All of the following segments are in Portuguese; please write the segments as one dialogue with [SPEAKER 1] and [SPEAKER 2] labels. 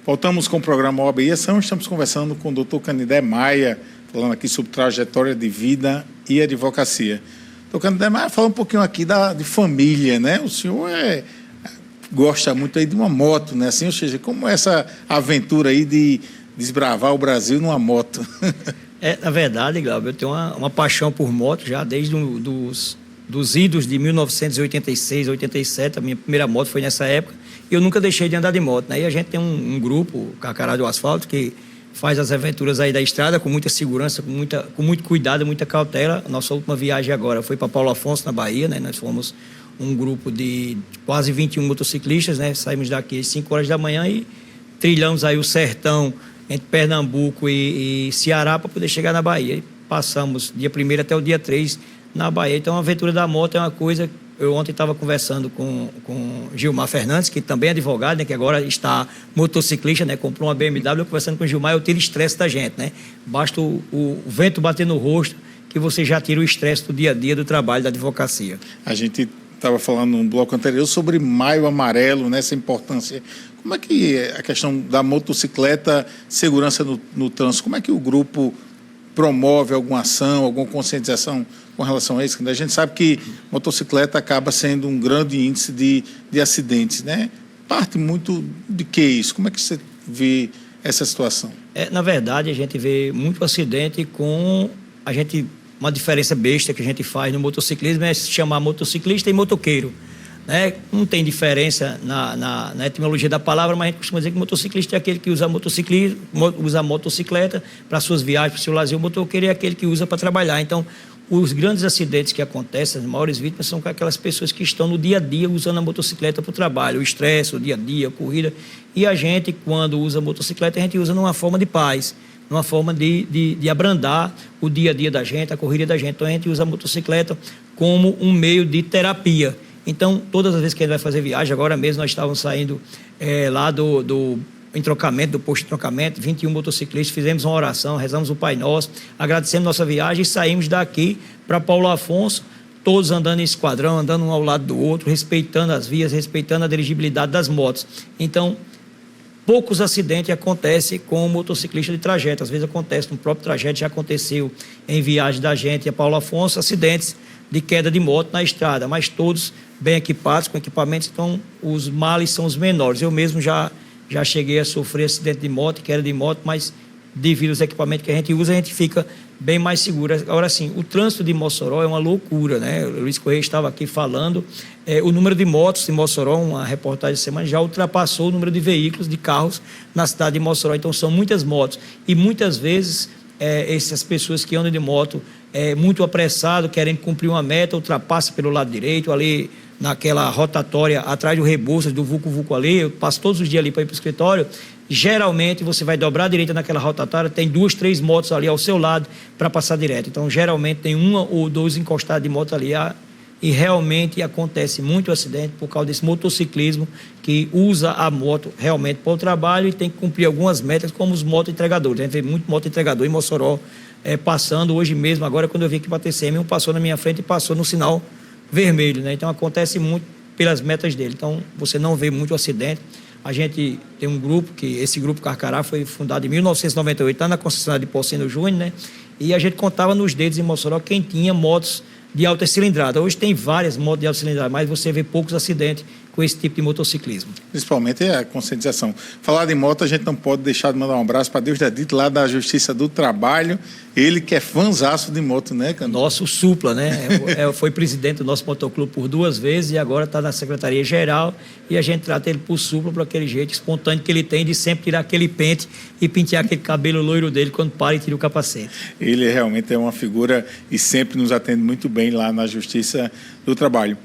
[SPEAKER 1] Voltamos com o programa OAB e Ação. Estamos conversando com o doutor Canindé Maia, falando aqui sobre trajetória de vida e advocacia. Doutor Canindé Maia, fala um pouquinho aqui de família, né? O senhor gosta muito aí de uma moto, né? Assim, ou seja, como essa aventura aí de desbravar o Brasil numa moto?
[SPEAKER 2] Na verdade, Glauber, eu tenho uma paixão por moto já desde dos idos de 1986, 87, a minha primeira moto foi nessa época, e eu nunca deixei de andar de moto, né? E a gente tem um grupo, o Carcará do Asfalto, que faz as aventuras aí da estrada com muita segurança, com muito cuidado, muita cautela. A nossa última viagem agora foi para Paulo Afonso, na Bahia, né? Nós fomos um grupo de quase 21 motociclistas, né? Saímos daqui às 5 horas da manhã e trilhamos aí o sertão entre Pernambuco e Ceará para poder chegar na Bahia. E passamos dia 1º até o dia 3 na Bahia. Então, a aventura da moto é uma coisa... Eu ontem estava conversando com Gilmar Fernandes, que também é advogado, né, que agora está motociclista, né, comprou uma BMW. Conversando com o Gilmar, eu tiro o estresse da gente, né? Basta o vento bater no rosto que você já tira o estresse do dia a dia do trabalho da advocacia.
[SPEAKER 1] A gente estava falando no bloco anterior sobre Maio Amarelo, né, essa importância. Como é que a questão da motocicleta, segurança no trânsito, como é que o grupo promove alguma ação, alguma conscientização com relação a isso? A gente sabe que motocicleta acaba sendo um grande índice de acidentes, né? Parte muito de que isso? Como é que você vê essa situação?
[SPEAKER 2] Na verdade, a gente vê muito acidente com uma diferença besta que a gente faz no motociclismo é se chamar motociclista e motoqueiro, né? Não tem diferença na etimologia da palavra, mas a gente costuma dizer que motociclista é aquele que usa motocicleta para suas viagens, para o seu lazer. O motoqueiro é aquele que usa para trabalhar. Então, os grandes acidentes que acontecem, as maiores vítimas são com aquelas pessoas que estão no dia a dia usando a motocicleta para o trabalho, o estresse, o dia a dia, a corrida. E a gente, quando usa a motocicleta, a gente usa numa forma de paz, numa forma de abrandar o dia a dia da gente, a corrida da gente. Então, a gente usa a motocicleta como um meio de terapia. Então, todas as vezes que a gente vai fazer viagem, agora mesmo nós estávamos saindo lá do entrocamento, do posto de entrocamento, 21 motociclistas, fizemos uma oração, rezamos o Pai Nosso, agradecemos nossa viagem e saímos daqui para Paulo Afonso, todos andando em esquadrão, andando um ao lado do outro, respeitando as vias, respeitando a dirigibilidade das motos. Então, poucos acidentes acontecem com o motociclista de trajeto. Às vezes acontece no próprio trajeto, já aconteceu em viagem da gente a Paulo Afonso, acidentes de queda de moto na estrada, mas todos bem equipados, com equipamentos, então os males são os menores. Eu mesmo já cheguei a sofrer acidente de moto, queda de moto, mas devido aos equipamentos que a gente usa, a gente fica bem mais seguro. Agora sim, o trânsito de Mossoró é uma loucura, né? O Luiz Correia estava aqui falando, o número de motos de Mossoró, uma reportagem de semana, já ultrapassou o número de veículos, de carros na cidade de Mossoró. Então são muitas motos e muitas vezes essas pessoas que andam de moto muito apressado, querem cumprir uma meta, ultrapassa pelo lado direito, ali naquela rotatória atrás do Rebouças, do Vucu ali, eu passo todos os dias ali para ir para o escritório. Geralmente você vai dobrar a direita naquela rotatória, tem 2, 3 motos ali ao seu lado para passar direto. Então geralmente tem 1 ou 2 encostados de moto ali e realmente acontece muito acidente por causa desse motociclismo que usa a moto realmente para o trabalho e tem que cumprir algumas metas como os moto-entregadores. A gente vê muito moto-entregador em Mossoró passando hoje mesmo. Agora quando eu vim aqui para a TCM, um passou na minha frente e passou no sinal vermelho, né? Então acontece muito pelas metas dele. Então você não vê muito acidente. A gente tem um grupo, esse grupo Carcará foi fundado em 1998, lá na concessionária de Porcino Júnior, né? E a gente contava nos dedos em Mossoró quem tinha motos de alta cilindrada. Hoje tem várias motos de alta cilindrada, mas você vê poucos acidentes com esse tipo de motociclismo.
[SPEAKER 1] Principalmente a conscientização. Falar de moto, a gente não pode deixar de mandar um abraço para Deus Dedito, lá da Justiça do Trabalho. Ele que é fãzaço de moto, né, Cândido?
[SPEAKER 2] Nosso supla, né? Foi presidente do nosso motoclube por 2 vezes e agora está na Secretaria-Geral e a gente trata ele por supla, por aquele jeito espontâneo que ele tem de sempre tirar aquele pente e pentear aquele cabelo loiro dele quando para e tira o capacete. Ele
[SPEAKER 1] realmente é uma figura e sempre nos atende muito bem lá na Justiça do Trabalho.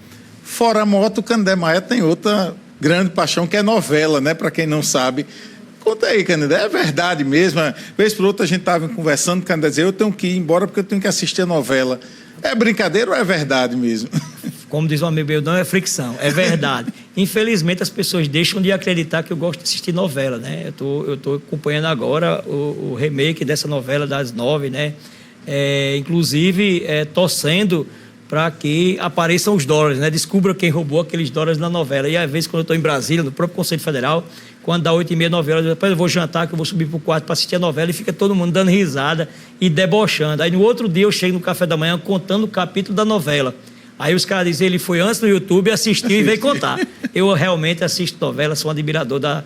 [SPEAKER 1] Fora a moto, o Canindé Maia tem outra grande paixão, que é novela, né? Para quem não sabe. Conta aí, Canindé, é verdade mesmo? Vez por outra a gente estava conversando, o Canindé dizia, eu tenho que ir embora porque eu tenho que assistir a novela. É brincadeira ou é verdade mesmo?
[SPEAKER 2] Como diz um amigo meu, não é fricção, é verdade. Infelizmente as pessoas deixam de acreditar que eu gosto de assistir novela, né? Eu estou acompanhando agora o remake dessa novela das 9, né? Inclusive torcendo para que apareçam os dólares, né? Descubra quem roubou aqueles dólares na novela. E às vezes, quando eu estou em Brasília, no próprio Conselho Federal, quando dá 8h30, 9 horas, depois eu vou jantar, que eu vou subir para o quarto para assistir a novela, e fica todo mundo dando risada e debochando. Aí no outro dia eu chego no café da manhã contando o capítulo da novela. Aí os caras dizem, ele foi antes no YouTube, assistiu e veio contar. Eu realmente assisto novela, sou um admirador da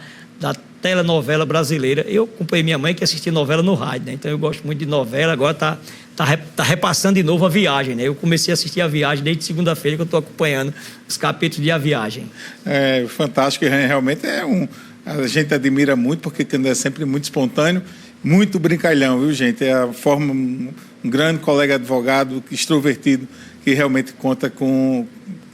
[SPEAKER 2] telenovela brasileira. Eu acompanhei minha mãe que assistia novela no rádio, né? Então eu gosto muito de novela, agora tá repassando de novo A Viagem, né? Eu comecei a assistir A Viagem desde segunda-feira que eu estou acompanhando os capítulos de A Viagem.
[SPEAKER 1] É fantástico, realmente a gente admira muito, porque é sempre muito espontâneo, muito brincalhão, viu, gente? É a forma, um grande colega advogado, extrovertido, que realmente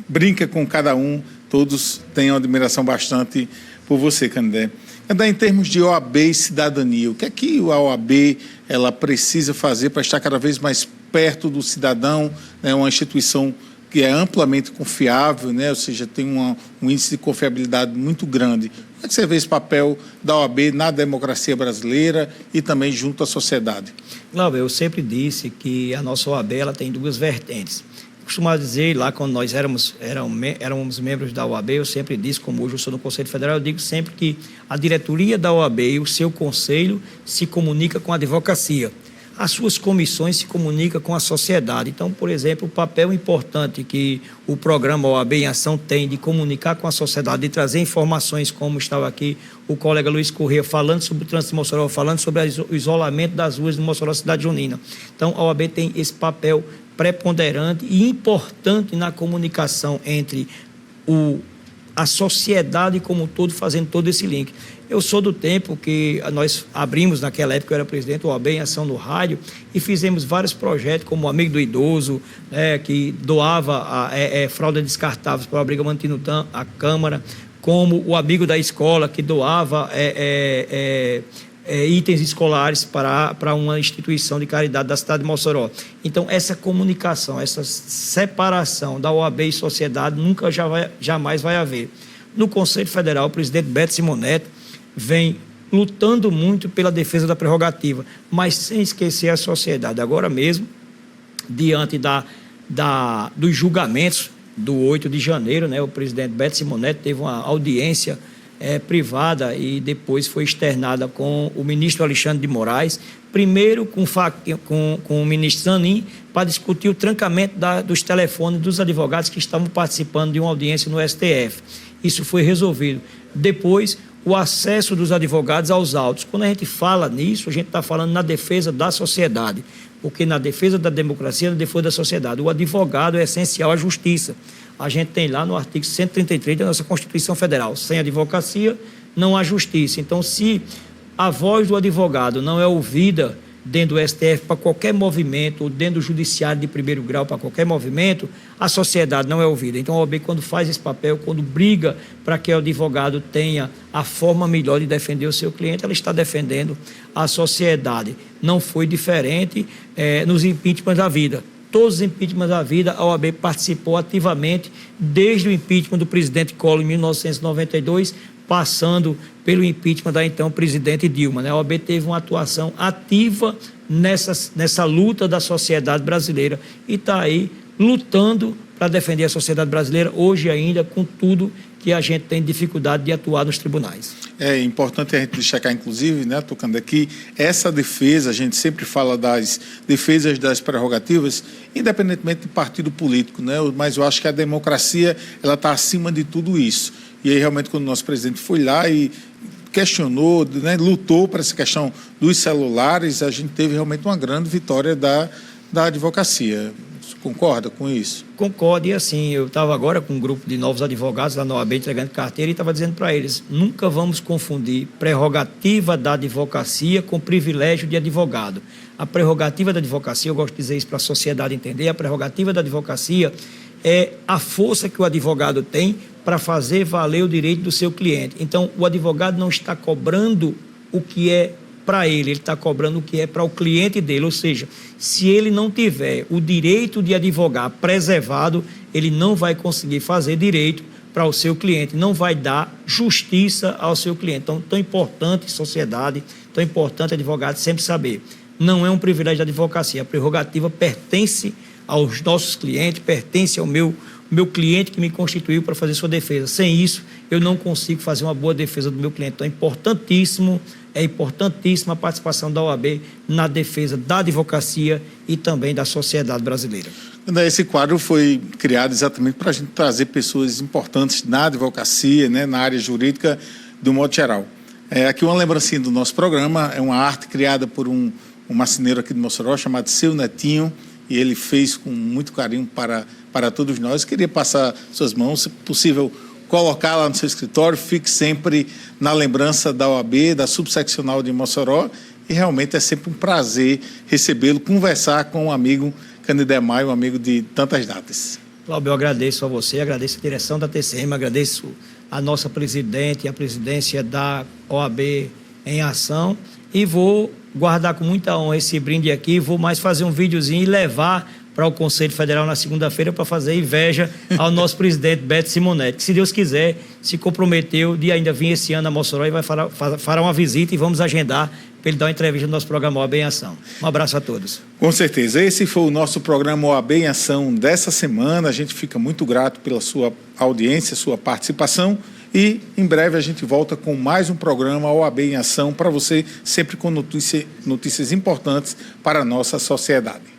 [SPEAKER 1] brinca com cada um, todos têm uma admiração bastante por você, Canindé. Canindé, em termos de OAB e cidadania, o que é que a OAB ela precisa fazer para estar cada vez mais perto do cidadão, né? Uma instituição que é amplamente confiável, né? Ou seja, tem um índice de confiabilidade muito grande. Como é que você vê esse papel da OAB na democracia brasileira e também junto à sociedade? Cláudio,
[SPEAKER 2] eu sempre disse que a nossa OAB ela tem duas vertentes. Costumava dizer, lá quando nós éramos membros da OAB, eu sempre disse, como hoje eu sou no Conselho Federal, eu digo sempre que a diretoria da OAB e o seu conselho se comunica com a advocacia. As suas comissões se comunicam com a sociedade. Então, por exemplo, o papel importante que o programa OAB em Ação tem de comunicar com a sociedade, de trazer informações, como estava aqui o colega Luiz Corrêa falando sobre o trânsito de Mossoró, falando sobre o isolamento das ruas de Mossoró, cidade junina. Então, a OAB tem esse papel preponderante e importante na comunicação entre a sociedade como um todo, fazendo todo esse link. Eu sou do tempo que nós abrimos, naquela época eu era presidente do OAB em Ação no rádio, e fizemos vários projetos, como o Amigo do Idoso, né, que doava fralda descartáveis para o Abrigo Mantinutã, a Câmara, como o Amigo da Escola, que doava itens escolares para uma instituição de caridade da cidade de Mossoró. Então, essa comunicação, essa separação da OAB e sociedade nunca jamais vai haver. No Conselho Federal, o presidente Beto Simonetti vem lutando muito pela defesa da prerrogativa, mas sem esquecer a sociedade. Agora mesmo, diante dos julgamentos do 8 de janeiro, né, o presidente Beto Simonetti teve uma audiência privada e depois foi externada com o ministro Alexandre de Moraes, primeiro com o ministro Zanin, para discutir o trancamento dos telefones dos advogados que estavam participando de uma audiência no STF. Isso foi resolvido. Depois, o acesso dos advogados aos autos. Quando a gente fala nisso, a gente está falando na defesa da sociedade, porque na defesa da democracia, na defesa da sociedade, o advogado é essencial à justiça. A gente tem lá no artigo 133 da nossa Constituição Federal, sem advocacia não há justiça. Então, se a voz do advogado não é ouvida dentro do STF para qualquer movimento, ou dentro do judiciário de primeiro grau para qualquer movimento, a sociedade não é ouvida. Então, a OAB, quando faz esse papel, quando briga para que o advogado tenha a forma melhor de defender o seu cliente, ela está defendendo a sociedade. Não foi diferente nos impeachments da vida. Todos os impeachments da vida, a OAB participou ativamente, desde o impeachment do presidente Collor em 1992, passando pelo impeachment da então presidente Dilma, né? A OAB teve uma atuação ativa nessa luta da sociedade brasileira e está aí lutando para defender a sociedade brasileira, hoje ainda, com tudo que a gente tem dificuldade de atuar nos tribunais. É importante a gente destacar, inclusive, né, tocando aqui, essa defesa, a gente sempre fala das defesas das prerrogativas, independentemente de partido político, né, mas eu acho que a democracia ela está acima de tudo isso. E aí, realmente, quando o nosso presidente foi lá e questionou, né, lutou para essa questão dos celulares, a gente teve realmente uma grande vitória da advocacia. Concorda com isso? Concordo, e assim, eu estava agora com um grupo de novos advogados lá na OAB entregando carteira e estava dizendo para eles, nunca vamos confundir prerrogativa da advocacia com privilégio de advogado. A prerrogativa da advocacia, eu gosto de dizer isso para a sociedade entender, a prerrogativa da advocacia é a força que o advogado tem para fazer valer o direito do seu cliente. Então, o advogado não está cobrando o que é para ele está cobrando o que é para o cliente dele, ou seja, se ele não tiver o direito de advogar preservado, ele não vai conseguir fazer direito para o seu cliente, não vai dar justiça ao seu cliente. Então, tão importante sociedade, tão importante advogado sempre saber, não é um privilégio da advocacia, a prerrogativa pertence aos nossos clientes, pertence ao meu cliente que me constituiu para fazer sua defesa. Sem isso, eu não consigo fazer uma boa defesa do meu cliente. Então, é importantíssima a participação da OAB na defesa da advocacia e também da sociedade brasileira.
[SPEAKER 1] Esse quadro foi criado exatamente para a gente trazer pessoas importantes na advocacia, né, na área jurídica, do modo geral. Aqui uma lembrancinha do nosso programa, é uma arte criada por um marceneiro aqui de Mossoró, chamado Seu Netinho, e ele fez com muito carinho para todos nós. Queria passar suas mãos, se possível, colocar lá no seu escritório, fique sempre na lembrança da OAB, da subseccional de Mossoró, e realmente é sempre um prazer recebê-lo, conversar com um amigo, Canidé Maia, um amigo de tantas datas.
[SPEAKER 2] Cláudio, eu agradeço a você, agradeço a direção da TCM, agradeço a nossa presidente e a presidência da OAB em ação, e vou guardar com muita honra esse brinde aqui, vou mais fazer um videozinho e levar para o Conselho Federal na segunda-feira para fazer inveja ao nosso presidente Beto Simonetti, que, se Deus quiser, se comprometeu de ainda vir esse ano a Mossoró e vai fará uma visita, e vamos agendar para ele dar uma entrevista no nosso programa OAB em Ação. Um abraço a todos.
[SPEAKER 1] Com certeza. Esse foi o nosso programa OAB em Ação dessa semana. A gente fica muito grato pela sua audiência, sua participação, e em breve a gente volta com mais um programa OAB em Ação para você, sempre com notícias importantes para a nossa sociedade.